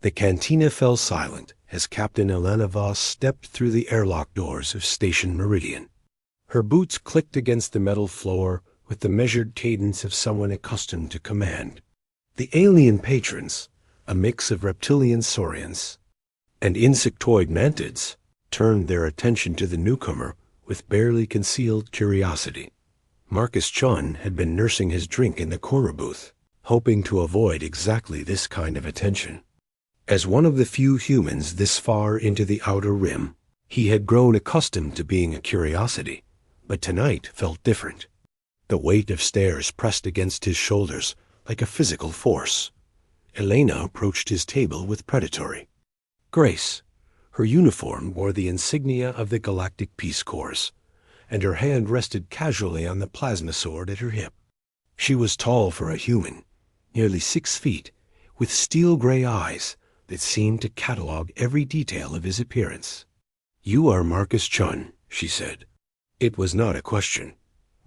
The cantina fell silent as Captain Elena Voss stepped through the airlock doors of Station Meridian. Her boots clicked against the metal floor with the measured cadence of someone accustomed to command. The alien patrons, a mix of reptilian saurians and insectoid mantids, turned their attention to the newcomer with barely concealed curiosity. Marcus Chun had been nursing his drink in the corner booth, hoping to avoid exactly this kind of attention. As one of the few humans this far into the outer rim, he had grown accustomed to being a curiosity, but tonight felt different. The weight of stares pressed against his shoulders like a physical force. Elena approached his table with predatory grace. Her uniform bore the insignia of the Galactic Peace Corps, and her hand rested casually on the plasma sword at her hip. She was tall for a human, nearly 6 feet, with steel-gray eyes that seemed to catalog every detail of his appearance. "You are Marcus Chun," she said. It was not a question.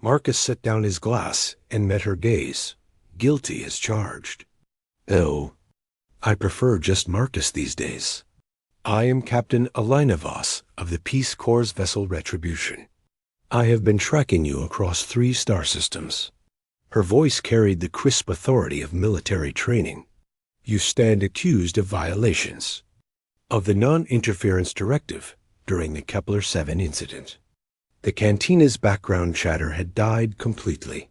Marcus set down his glass and met her gaze, guilty as charged. "Oh, I prefer just Marcus these days. I am Captain Elena Voss of the Peace Corps vessel Retribution. I have been tracking you across 3 star systems." Her voice carried the crisp authority of military training. "You stand accused of violations of the non-interference directive during the Kepler 7 incident." The cantina's background chatter had died completely.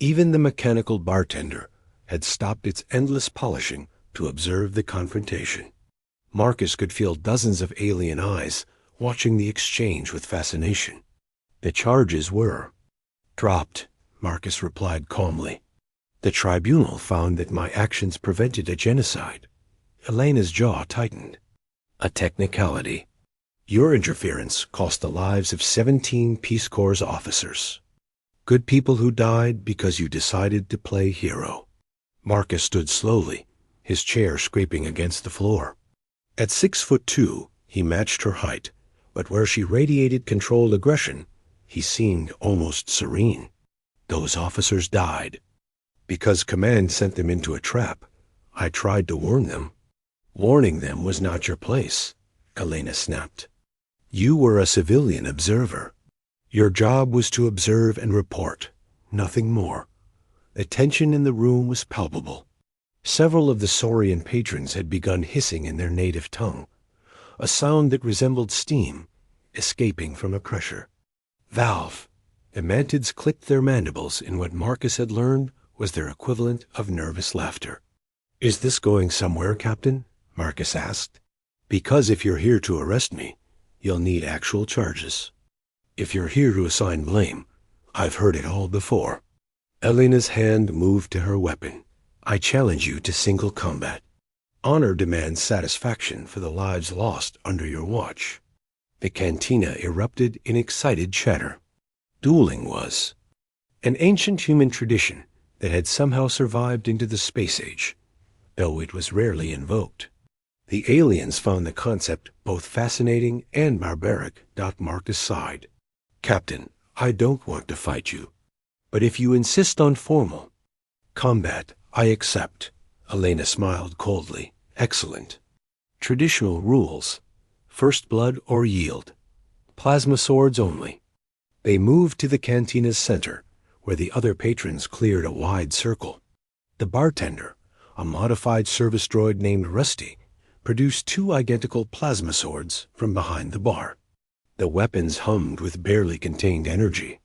Even the mechanical bartender had stopped its endless polishing to observe the confrontation. Marcus could feel dozens of alien eyes watching the exchange with fascination. "The charges were dropped," Marcus replied calmly. "The tribunal found that my actions prevented a genocide." Elena's jaw tightened. "A technicality. Your interference cost the lives of 17 Peace Corps officers. Good people who died because you decided to play hero." Marcus stood slowly, his chair scraping against the floor. At 6'2", he matched her height, but where she radiated controlled aggression, he seemed almost serene. "Those officers died because command sent them into a trap. I tried to warn them." "Warning them was not your place," Elena snapped. "You were a civilian observer. Your job was to observe and report, nothing more." The tension in the room was palpable. Several of the saurian patrons had begun hissing in their native tongue, a sound that resembled steam escaping from a crusher valve. The mantids clicked their mandibles in what Marcus had learned was their equivalent of nervous laughter. "Is this going somewhere, Captain?" Marcus asked. "Because if you're here to arrest me, you'll need actual charges. If you're here to assign blame, I've heard it all before." Elena's hand moved to her weapon. "I challenge you to single combat. Honor demands satisfaction for the lives lost under your watch." The cantina erupted in excited chatter. Dueling was an ancient human tradition that had somehow survived into the space age, though it was rarely invoked. The aliens found the concept both fascinating and barbaric. Marcus sighed. "Captain, I don't want to fight you, but if you insist on formal combat, I accept." Elena smiled coldly. "Excellent. Traditional rules: first blood or yield. Plasma swords only." They moved to the cantina's center, where the other patrons cleared a wide circle. The bartender, a modified service droid named Rusty, produced 2 identical plasma swords from behind the bar. The weapons hummed with barely contained energy.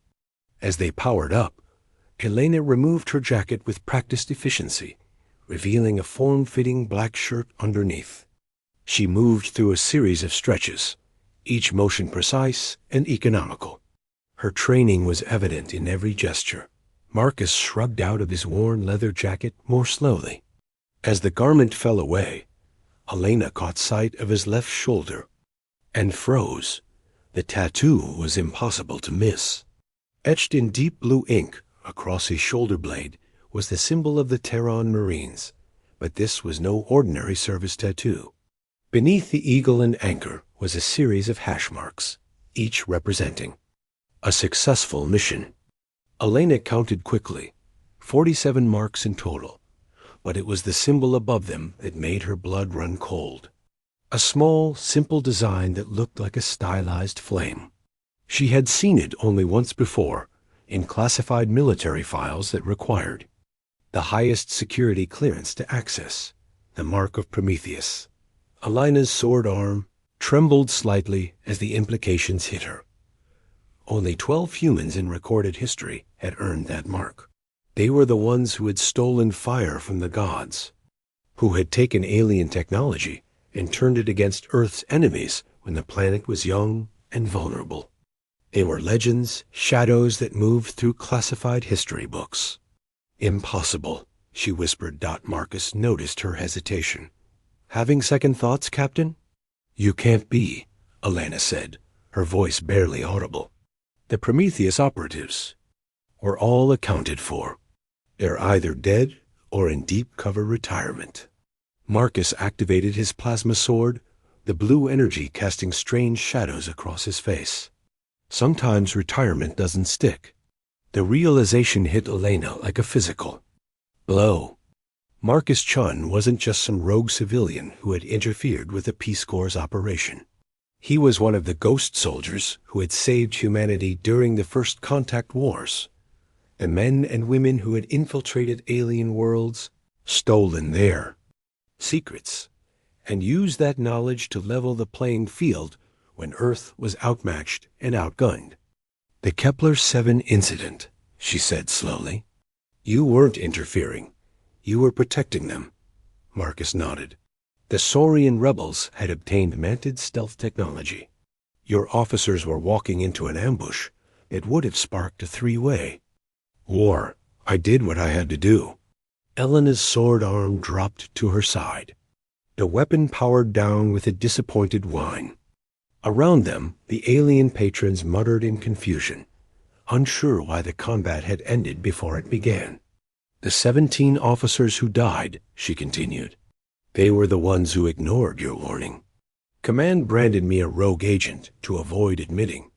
As they powered up, Elena removed her jacket with practiced efficiency, revealing a form-fitting black shirt underneath. She moved through a series of stretches, each motion precise and economical. Her training was evident in every gesture. Marcus shrugged out of his worn leather jacket more slowly. As the garment fell away, Elena caught sight of his left shoulder and froze. The tattoo was impossible to miss. Etched in deep blue ink across his shoulder blade was the symbol of the Terran Marines, but this was no ordinary service tattoo. Beneath the eagle and anchor was a series of hash marks, each representing a successful mission. Elena counted quickly, 47 marks in total. but it was the symbol above them that made her blood run cold. A small, simple design that looked like a stylized flame. She had seen it only once before, in classified military files that required the highest security clearance to access, the mark of Prometheus. Elena's sword arm trembled slightly as the implications hit her. Only 12 humans in recorded history had earned that mark. They were the ones who had stolen fire from the gods, who had taken alien technology and turned it against Earth's enemies when the planet was young and vulnerable. They were legends, shadows that moved through classified history books. Impossible, she whispered. Marcus noticed her hesitation. Having second thoughts, Captain? You can't be, Elena said, her voice barely audible. The Prometheus operatives were all accounted for. They're either dead or in deep cover retirement. Marcus activated his plasma sword, the blue energy casting strange shadows across his face. Sometimes retirement doesn't stick. The realization hit Elena like a physical blow. Marcus Chun wasn't just some rogue civilian who had interfered with the Peace Corps' operation. He was one of the ghost soldiers who had saved humanity during the First Contact Wars. The men and women who had infiltrated alien worlds, stolen their secrets, and used that knowledge to level the playing field when Earth was outmatched and outgunned. The Kepler-7 incident, she said slowly. You weren't interfering. You were protecting them. Marcus nodded. The Saurian rebels had obtained manted stealth technology. Your officers were walking into an ambush that would have sparked a three-way war. I did what I had to do. Elena's sword arm dropped to her side. The weapon powered down with a disappointed whine. Around them, the alien patrons muttered in confusion, unsure why the combat had ended before it began. The 17 officers who died, she continued, they were the ones who ignored your warning. Command branded me a rogue agent to avoid admitting.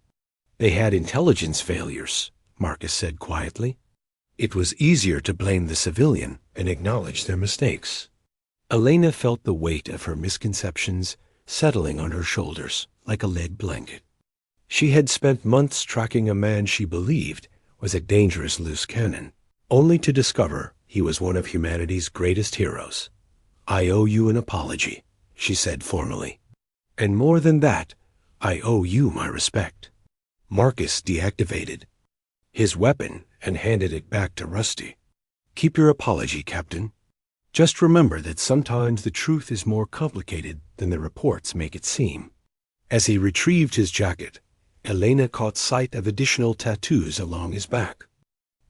They had intelligence failures, Marcus said quietly. It was easier to blame the civilian and acknowledge their mistakes. Elena felt the weight of her misconceptions settling on her shoulders like a lead blanket. She had spent months tracking a man she believed was a dangerous loose cannon, only to discover he was one of humanity's greatest heroes. I owe you an apology, she said formally. And more than that, I owe you my respect. Marcus deactivated his weapon and handed it back to Rusty. Keep your apology, Captain. Just remember that sometimes the truth is more complicated than the reports make it seem. As he retrieved his jacket, Elena caught sight of additional tattoos along his back.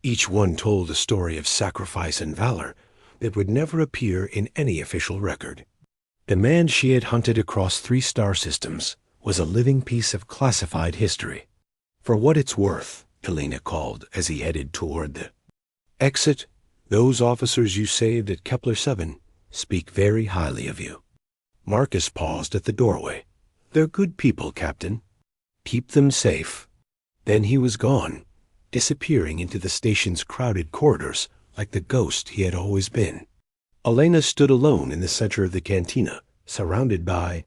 Each one told a story of sacrifice and valor that would never appear in any official record. The man she had hunted across 3 star systems was a living piece of classified history. For what it's worth, Elena called as he headed toward the exit, those officers you saved at Kepler-7 speak very highly of you. Marcus paused at the doorway. They're good people, Captain. Keep them safe. Then he was gone, disappearing into the station's crowded corridors like the ghost he had always been. Elena stood alone in the center of the cantina, surrounded by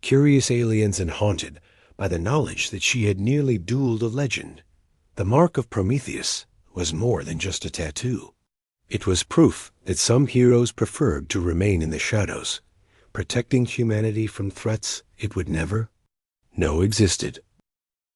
curious aliens and haunted by the knowledge that she had nearly dueled a legend. The mark of Prometheus was more than just a tattoo. It was proof that some heroes preferred to remain in the shadows, protecting humanity from threats it would never know existed.